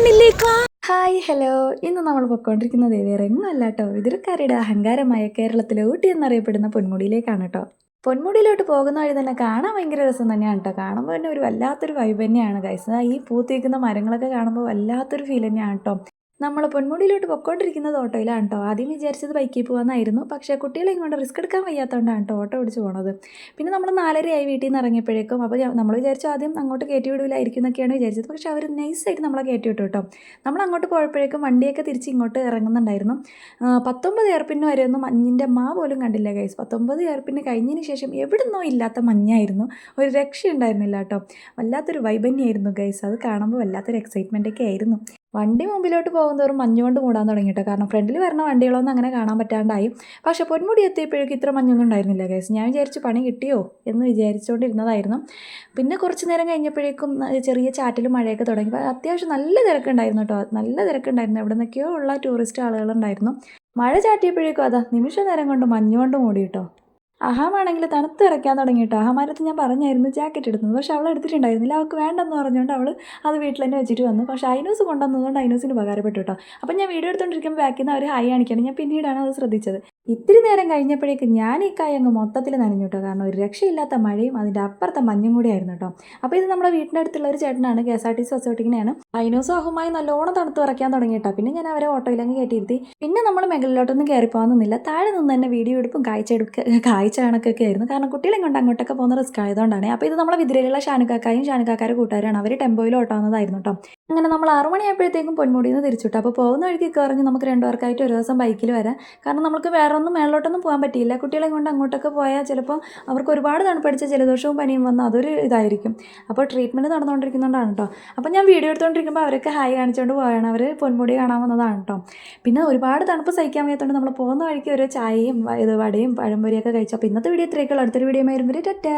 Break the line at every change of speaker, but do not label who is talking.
മണ്ണിലേക്കാ.
Hi hello, ഇന്ന് നമ്മൾ പൊയ്ക്കൊണ്ടിരിക്കുന്നത് വേറെ എങ്ങുമല്ല കേട്ടോ, എതിർക്കാരുടെ അഹങ്കാരമായ കേരളത്തിലെ ഊട്ടി എന്നറിയപ്പെടുന്ന പൊന്മുടിയിലേക്കാണ് കേട്ടോ. പൊന്മുടിയിലോട്ട് പോകുന്ന വഴി തന്നെ കാണാൻ ഭയങ്കര രസം തന്നെയാണ് കേട്ടോ. കാണുമ്പോൾ തന്നെ ഒരു വല്ലാത്തൊരു വൈബ് തന്നെയാണ് ഗൈസ്. ഈ പൂത്തിരിക്കുന്ന മരങ്ങളൊക്കെ കാണുമ്പോൾ വല്ലാത്തൊരു ഫീൽ തന്നെയാണ് കേട്ടോ. നമ്മൾ പൊന്മുടിയിലോട്ട് പൊയ്ക്കൊണ്ടിരിക്കുന്നത് ഓട്ടോയിലാണ് കേട്ടോ. ആദ്യം വിചാരിച്ചത് ബൈക്കിൽ പോകാമെന്നായിരുന്നു, പക്ഷേ കുട്ടികളെ ഇങ്ങോട്ട് റിസ്ക് എടുക്കാൻ വയ്യാത്തതുകൊണ്ടാണ് കേട്ടോ ഓട്ടോ ഓടിച്ച് പോണത്. പിന്നെ നമ്മൾ 4:30 വീട്ടിൽ നിന്ന് ഇറങ്ങിയപ്പോഴേക്കും അപ്പോൾ നമ്മൾ വിചാരിച്ചു ആദ്യം അങ്ങോട്ട് കയറ്റി വിടില്ലായിരിക്കും എന്നൊക്കെയാണ് വിചാരിച്ചത്. പക്ഷേ അവർ നൈസായിട്ട് നമ്മളെ കയറ്റി വിട്ടു കേട്ടോ. നമ്മൾ അങ്ങോട്ട് പോയപ്പോഴേക്കും വണ്ടിയൊക്കെ തിരിച്ച് ഇങ്ങോട്ട് ഇറങ്ങുന്നുണ്ടായിരുന്നു. 19 എയർപിന്ന് വരെയൊന്നും മഞ്ഞിൻ്റെ പോലും കണ്ടില്ല ഗൈസ്. 19 എയർപിന്ന് കഴിഞ്ഞതിന് ശേഷം എവിടുന്നോ ഇല്ലാത്ത മഞ്ഞായിരുന്നു, ഒരു രക്ഷയുണ്ടായിരുന്നില്ല കേട്ടോ. വല്ലാത്തൊരു വൈബ് തന്നെയായിരുന്നു ഗൈസ്. അത് കാണുമ്പോൾ വല്ലാത്തൊരു എക്സൈറ്റ്മെൻറ്റൊക്കെ ആയിരുന്നു. വണ്ടി മുമ്പിലോട്ട് പോകുന്നതോറും മഞ്ഞുകൊണ്ട് മൂടാൻ തുടങ്ങിയിട്ടോ. കാരണം ഫ്രണ്ടിൽ വരുന്ന വണ്ടികളൊന്നും അങ്ങനെ കാണാൻ പറ്റാണ്ടായി. പക്ഷേ പൊന്മുടി എത്തിയപ്പോഴേക്കും ഇത്ര മഞ്ഞൊന്നും ഉണ്ടായിരുന്നില്ല ഗൈസ്. ഞാൻ വിചാരിച്ചു പണി കിട്ടിയോ എന്ന് വിചാരിച്ചുകൊണ്ടിരുന്നതായിരുന്നു. പിന്നെ കുറച്ച് നേരം കഴിഞ്ഞപ്പോഴേക്കും ചെറിയ ചാറ്റലും മഴയൊക്കെ തുടങ്ങി. അത്യാവശ്യം നല്ല തിരക്കുണ്ടായിരുന്നു കേട്ടോ, നല്ല തിരക്കുണ്ടായിരുന്നു. എവിടെ നിന്നൊക്കെയോ ഉള്ള ടൂറിസ്റ്റ് ആളുകളുണ്ടായിരുന്നു. മഴ ചാറ്റിയപ്പോഴേക്കും അതാ നിമിഷ നേരം കൊണ്ട് മഞ്ഞുകൊണ്ട് മൂടി കേട്ടോ. അഹാമാണെങ്കിൽ തണുത്ത് വിറയ്ക്കാൻ തുടങ്ങി കേട്ടോ. അഹാമാരത്ത് ഞാൻ പറഞ്ഞായിരുന്നു ജാക്കറ്റ് എടുക്കുന്നത്, പക്ഷെ അവൾ എടുത്തിട്ടുണ്ടായിരുന്നില്ല. അവൾക്ക് വേണ്ടെന്ന് പറഞ്ഞുകൊണ്ട് അവൾ അത് വീട്ടിൽ തന്നെ വെച്ചിട്ട് വന്നു. പക്ഷേ ഐനൂസ് കൊണ്ടുവന്നതുകൊണ്ട് ഐനൂസിന് ഉപകാരപ്പെട്ടു കേട്ടോ. അപ്പം ഞാൻ വീഡിയോ എടുത്തുകൊണ്ടിരിക്കുമ്പോൾ ബാക്കിൽ നിന്ന് അവർ ഹായ് കാണിക്കണം. ഞാൻ പിന്നീടാണ് അത് ശ്രദ്ധിച്ചത്. ഇത്തിരി നേരം കഴിഞ്ഞപ്പോഴേക്കും ഞാൻ ഈ കായ് അങ്ങ് മൊത്തത്തിൽ നനഞ്ഞു കേട്ടോ. കാരണം ഒരു രക്ഷയില്ലാത്ത മഴയും അതിൻ്റെ അപ്പുറത്തെ മഞ്ഞും കൂടി ആയിരുന്നു കേട്ടോ. അപ്പോൾ ഇത് നമ്മുടെ വീടിൻ്റെ അടുത്തുള്ള ഒരു ചേട്ടനാണ്, KSRTC ബസ് ഓട്ടിക്കുന്നതാണ്. ഐനൂസും അഹുമായി നല്ലോണം തണുത്ത് വിറയ്ക്കാൻ തുടങ്ങി കേട്ടോ. പിന്നെ ഞാൻ അവരെ ഓട്ടോയിലങ്ങ് കയറ്റിയിരുത്തി. പിന്നെ നമ്മൾ മുകളിലോട്ടൊന്നും കയറി പോകാനൊന്നുമില്ല. താഴെ നിന്ന് തന്നെ വീഡിയോ എടുപ്പും കാഴ്ച കണക്കൊക്കെ ആയിരുന്നു. കാരണം കുട്ടികളെ കൊണ്ട് അങ്ങോട്ടൊക്കെ പോകുന്ന റിസ്ക് ആയതുകൊണ്ടാണ്. അപ്പോൾ ഇത് നമ്മളെ വിതിരയിലുള്ള ഷാനുക്കാക്കാരുടെ കൂട്ടുകാരാണ്. അവർ ടെമ്പോയിൽ ഓട്ടാവുന്നതായിരുന്നു കേട്ടോ. അങ്ങനെ നമ്മൾ 6 മണിയായപ്പോഴത്തേക്കും പൊന്മുടിയിൽ നിന്ന് തിരിച്ചു. അപ്പോൾ പോകുന്ന വഴിക്ക് പറഞ്ഞ് നമുക്ക് 2 പേർക്കായിട്ട് ഒരു ദിവസം ബൈക്കിൽ വരാം. കാരണം നമുക്ക് വേറെ ഒന്നും മേളിലോട്ടൊന്നും പോകാൻ പറ്റിയില്ല. കുട്ടികളെ കൊണ്ട് അങ്ങോട്ടൊക്കെ പോയാൽ ചിലപ്പോൾ അവർക്ക് ഒരുപാട് തണുപ്പടിച്ച ജലദോഷവും പനിയും വന്ന് അതൊരു ഇതായിരിക്കും. അപ്പോൾ ട്രീറ്റ്മെൻറ്റ് നടന്നുകൊണ്ടിരിക്കുന്നതുകൊണ്ടാണ് കേട്ടോ. അപ്പോൾ ഞാൻ വീഡിയോ എടുത്തുകൊണ്ടിരിക്കുമ്പോൾ അവരൊക്കെ ഹായ് കാണിച്ചുകൊണ്ട് പോവുകയാണ്. അവർ പൊന്മുടി കാണാൻ വന്നതാണ് കേട്ടോ. പിന്നെ ഒരുപാട് തണുപ്പ് സഹിക്കാൻ വയ്യാത്തതുകൊണ്ട് നമ്മൾ പോകുന്ന വഴിക്ക് ഒരു ചായയും വടയും പഴംപൊരിയൊക്കെ കഴിച്ചു. അപ്പോൾ ഇന്നത്തെ വീഡിയോ ഇത്രയൊക്കെയുള്ളൂ. അടുത്തൊരു വീഡിയോ വരുമ്പോൾ ടാറ്റാ.